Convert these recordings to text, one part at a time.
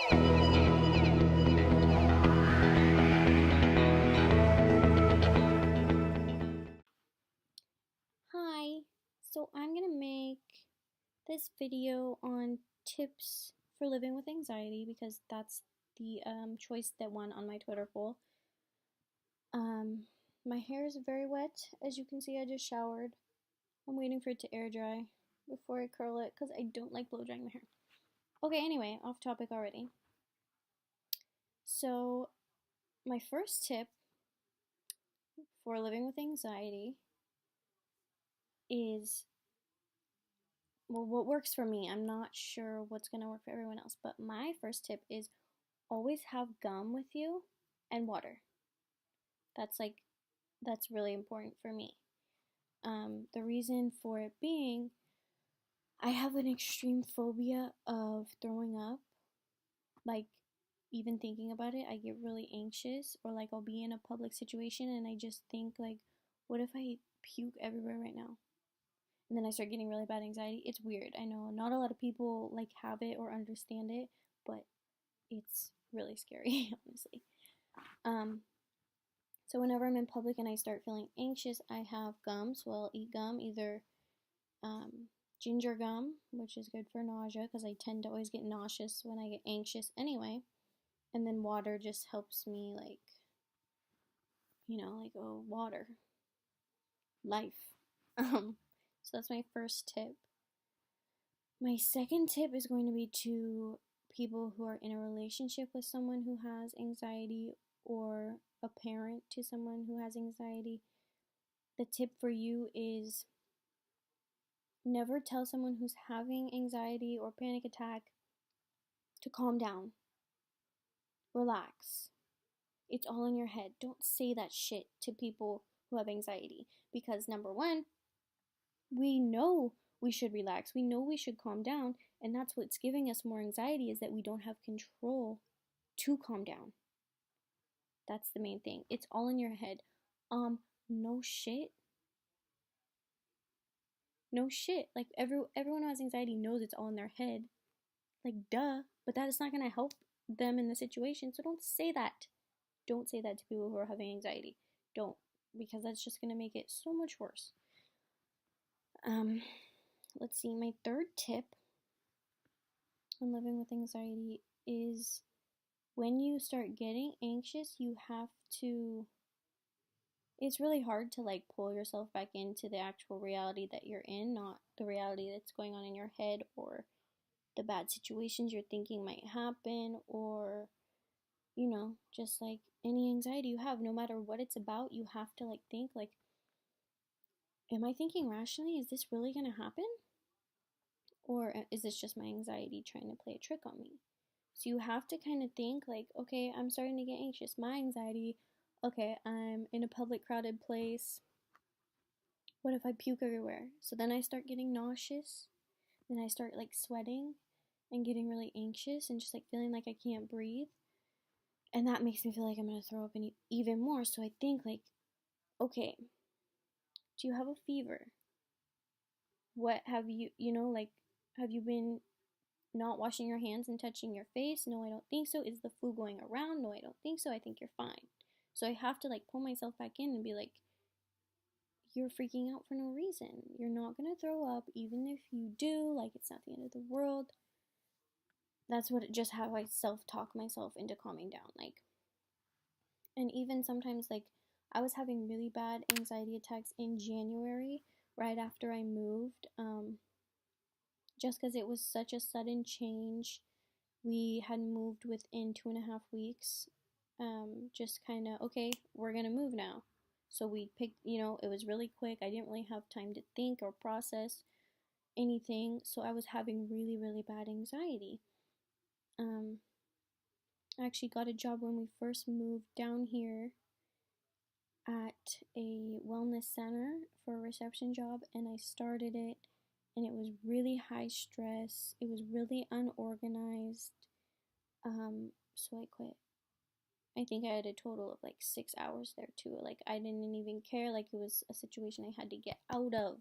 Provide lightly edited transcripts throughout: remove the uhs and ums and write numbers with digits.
Hi, so I'm gonna make this video on tips for living with anxiety because that's the choice that won on my Twitter poll. My hair is very wet. As you can see, I just showered. I'm waiting for it to air dry before I curl it because I don't like blow drying my hair. Okay, anyway, off topic already. So, my first tip for living with anxiety is, well, what works for me. I'm not sure what's gonna work for everyone else, but my first tip is always have gum with you and water. That's really important for me. The reason for it being, I have an extreme phobia of throwing up. Like, even thinking about it, I get really anxious, or like I'll be in a public situation and I just think like, what if I puke everywhere right now? And then I start getting really bad anxiety. It's weird. I know not a lot of people like have it or understand it, but it's really scary, honestly. So whenever I'm in public and I start feeling anxious, I have gum. So I'll eat gum, either ginger gum, which is good for nausea because I tend to always get nauseous when I get anxious anyway. And then water just helps me, like, water, life. So that's my first tip. My second tip is going to be to people who are in a relationship with someone who has anxiety, or a parent to someone who has anxiety. The tip for you is never tell someone who's having anxiety or panic attack to calm down. Relax. It's all in your head. Don't say that shit to people who have anxiety, because number one, we know we should relax. We know we should calm down, and that's what's giving us more anxiety, is that we don't have control to calm down. That's the main thing. It's all in your head. No shit. No shit. Like, everyone who has anxiety knows it's all in their head. Like, duh. But that is not gonna help them in the situation. So don't say that. Don't say that to people who are having anxiety. Don't, because that's just gonna make it so much worse. Let's see. My third tip on living with anxiety is, when you start getting anxious, you have to, it's really hard to like pull yourself back into the actual reality that you're in, not the reality that's going on in your head, or the bad situations you're thinking might happen, or just like any anxiety you have, no matter what it's about, you have to like think like, am I thinking rationally? Is this really gonna happen? Or is this just my anxiety trying to play a trick on me? So you have to kind of think like, okay, I'm starting to get anxious. My anxiety, okay, I'm in a public crowded place. What if I puke everywhere? So then I start getting nauseous. Then I start like sweating and getting really anxious and just like feeling like I can't breathe. And that makes me feel like I'm going to throw up even more. So I think like, okay, do you have a fever? What have you, have you been not washing your hands and touching your face? No, I don't think so. Is the flu going around? No, I don't think so. I think you're fine. So I have to like pull myself back in and be like, you're freaking out for no reason. You're not going to throw up. Even if you do, like, it's not the end of the world. That's just how I self-talk myself into calming down. Like, and even sometimes, like, I was having really bad anxiety attacks in January, right after I moved, just because it was such a sudden change. We had moved within 2.5 weeks. Just kind of, okay, we're gonna move now. So we picked, it was really quick. I didn't really have time to think or process anything. So I was having really, really bad anxiety. I actually got a job when we first moved down here at a wellness center for a reception job, and I started it, and it was really high stress. It was really unorganized. So I quit. I think I had a total of like 6 hours there too. Like, I didn't even care. Like, it was a situation I had to get out of.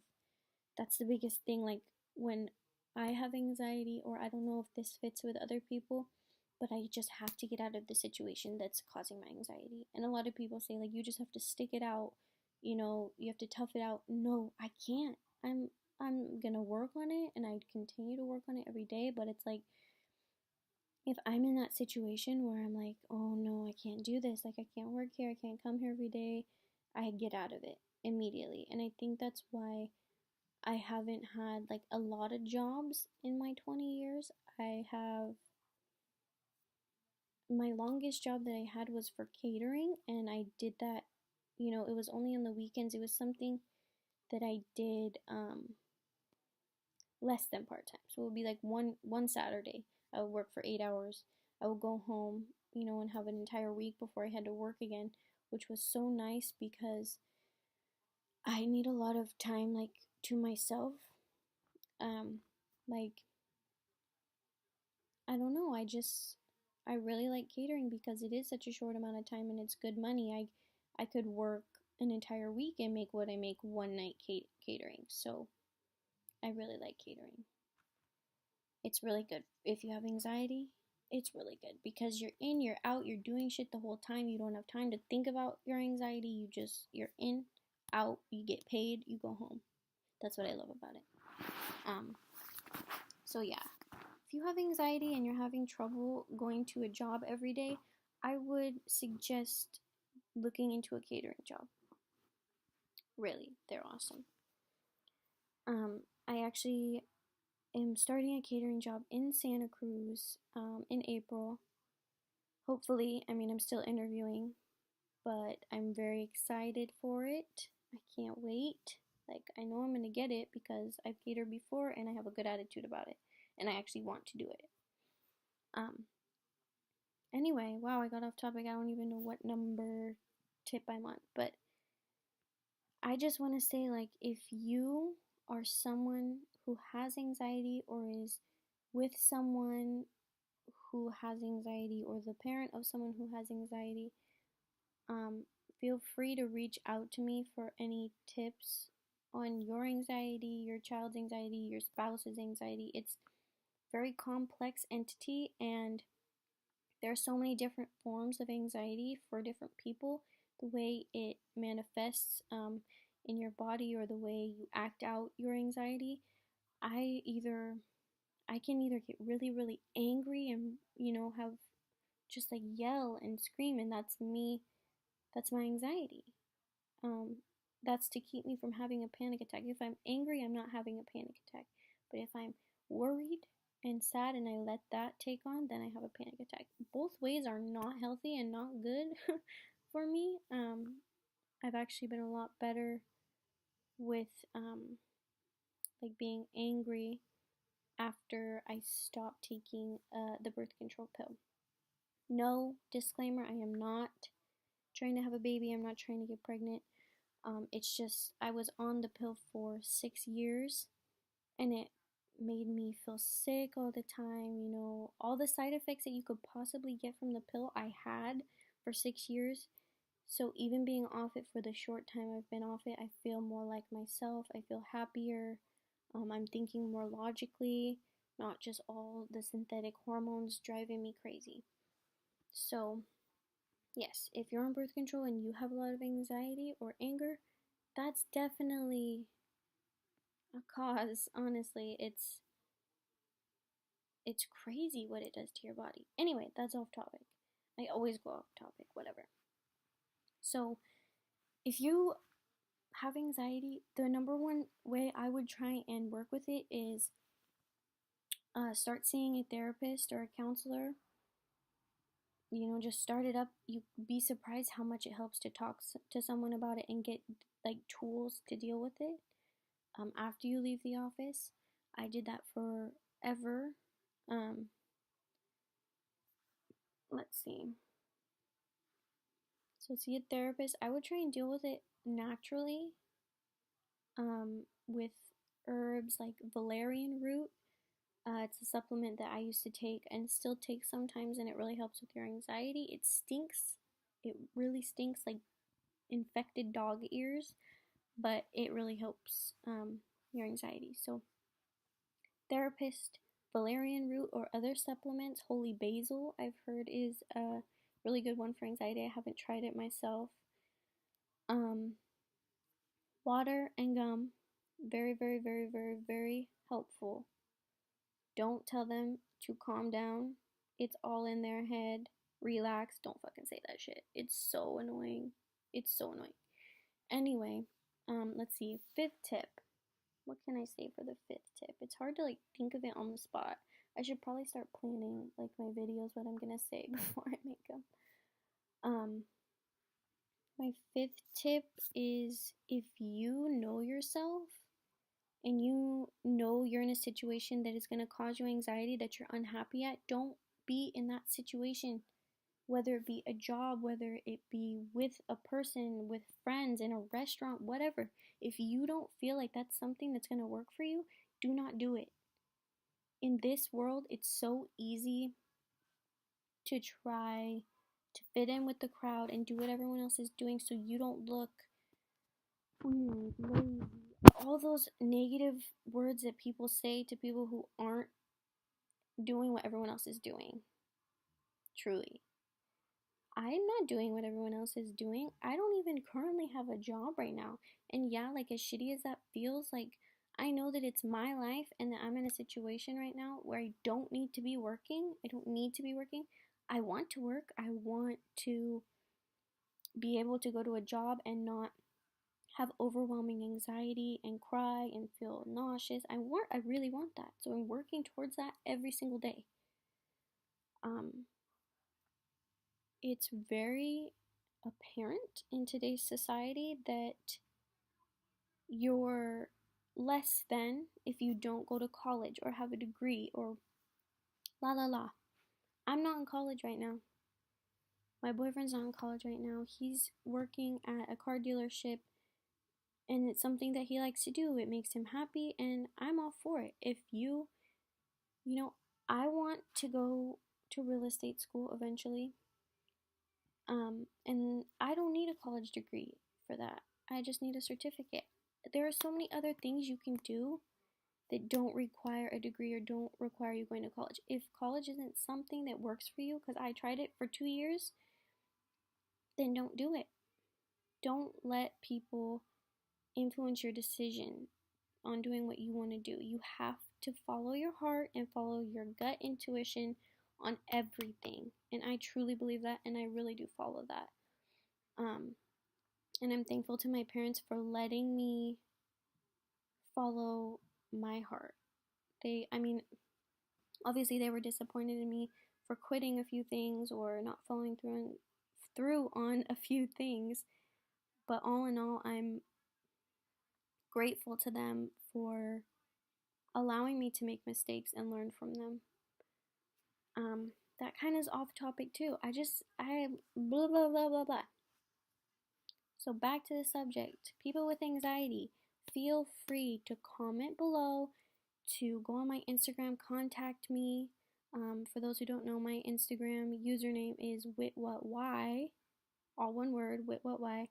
That's the biggest thing. Like, when I have anxiety, or I don't know if this fits with other people, but I just have to get out of the situation that's causing my anxiety. And a lot of people say, like, you just have to stick it out, you have to tough it out. No, I can't. I'm gonna work on it, and I continue to work on it every day, but it's like, if I'm in that situation where I'm like, oh no, I can't do this, like I can't work here, I can't come here every day, I get out of it immediately. And I think that's why I haven't had like a lot of jobs in my 20 years. My longest job that I had was for catering, and I did that, it was only on the weekends. It was something that I did less than part-time. So it would be like one Saturday. I would work for 8 hours. I would go home, and have an entire week before I had to work again, which was so nice because I need a lot of time like to myself. Like, I don't know, I really like catering because it is such a short amount of time and it's good money. I could work an entire week and make what I make one night catering. So I really like catering. It's really good. If you have anxiety, it's really good because you're in, you're out, you're doing shit the whole time. You don't have time to think about your anxiety. You're in, out, you get paid, you go home. That's what I love about it. So yeah, if you have anxiety and you're having trouble going to a job every day, I would suggest looking into a catering job. Really, they're awesome. I actually am starting a catering job in Santa Cruz in April. Hopefully, I'm still interviewing, but I'm very excited for it. I can't wait. Like, I know I'm going to get it because I've catered before and I have a good attitude about it. And I actually want to do it. Anyway, wow, I got off topic. I don't even know what number tip I'm on. But I just want to say, like, if you are someone who has anxiety or is with someone who has anxiety or the parent of someone who has anxiety, feel free to reach out to me for any tips on your anxiety, your child's anxiety, your spouse's anxiety. It's a very complex entity, and there are so many different forms of anxiety for different people. The way it manifests in your body or the way you act out your anxiety. I can either get really, really angry and, have just like yell and scream, and that's me. That's my anxiety. That's to keep me from having a panic attack. If I'm angry, I'm not having a panic attack. But if I'm worried and sad and I let that take on, then I have a panic attack. Both ways are not healthy and not good for me. I've actually been a lot better with like being angry after I stopped taking the birth control pill. No, disclaimer, I am not trying to have a baby. I'm not trying to get pregnant. It's just I was on the pill for 6 years and it made me feel sick all the time. All the side effects that you could possibly get from the pill I had for 6 years. So even being off it for the short time I've been off it, I feel more like myself. I feel happier. I'm thinking more logically, not just all the synthetic hormones driving me crazy. So yes, if you're on birth control and you have a lot of anxiety or anger, that's definitely a cause. Honestly, it's crazy what it does to your body. Anyway, that's off topic. I always go off topic, whatever. So, if you have anxiety, the number one way I would try and work with it is start seeing a therapist or a counselor. Just start it up. You'd be surprised how much it helps to talk to someone about it and get like tools to deal with it after you leave the office. I did that forever. Let's see. So see a therapist. I would try and deal with it naturally with herbs like valerian root. It's a supplement that I used to take and still take sometimes, and it really helps with your anxiety. It stinks. It really stinks like infected dog ears, but it really helps your anxiety. So, therapist, valerian root or other supplements. Holy basil, I've heard, is a really good one for anxiety. I haven't tried it myself. Water and gum, very, very, very, very, very helpful. Don't tell them to calm down. It's all in their head. Relax. Don't fucking say that shit. It's so annoying. It's so annoying. Anyway, let's see. Fifth tip. What can I say for the fifth tip? It's hard to like think of it on the spot. I should probably start planning like my videos, what I'm gonna say before I make them. My fifth tip is, if you know yourself and you know you're in a situation that is going to cause you anxiety, that you're unhappy at, don't be in that situation. Whether it be a job, whether it be with a person, with friends, in a restaurant, whatever. If you don't feel like that's something that's going to work for you, do not do it. In this world, it's so easy to try to fit in with the crowd and do what everyone else is doing so you don't look weird, lazy. All those negative words that people say to people who aren't doing what everyone else is doing. Truly. I'm not doing what everyone else is doing. I don't even currently have a job right now. And yeah, like as shitty as that feels, like I know that it's my life and that I'm in a situation right now where I don't need to be working. I don't need to be working. I want to work. I want to be able to go to a job and not have overwhelming anxiety and cry and feel nauseous. I really want that. So I'm working towards that every single day. It's very apparent in today's society that you're less than if you don't go to college or have a degree or la la la. I'm not in college right now. My boyfriend's not in college right now. He's working at a car dealership and it's something that he likes to do. It makes him happy and I'm all for it. If I want to go to real estate school eventually. And I don't need a college degree for that. I just need a certificate. There are so many other things you can do that don't require a degree or don't require you going to college. If college isn't something that works for you, because I tried it for 2 years, then don't do it. Don't let people influence your decision on doing what you want to do. You have to follow your heart and follow your gut intuition on everything. And I truly believe that, and I really do follow that. And I'm thankful to my parents for letting me follow my heart. Obviously they were disappointed in me for quitting a few things or not following through on a few things. But all in all, I'm grateful to them for allowing me to make mistakes and learn from them. That kind of is off topic too. I blah, blah, blah, blah, blah. So back to the subject. People with anxiety, feel free to comment below, to go on my Instagram, contact me. For those who don't know, my Instagram username is witwhaty, all one word, witwhaty.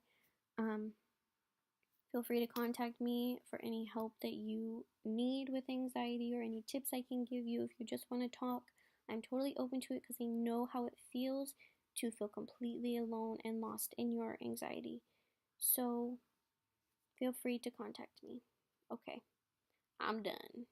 Feel free to contact me for any help that you need with anxiety or any tips I can give you if you just want to talk. I'm totally open to it because I know how it feels to feel completely alone and lost in your anxiety. So feel free to contact me. Okay, I'm done.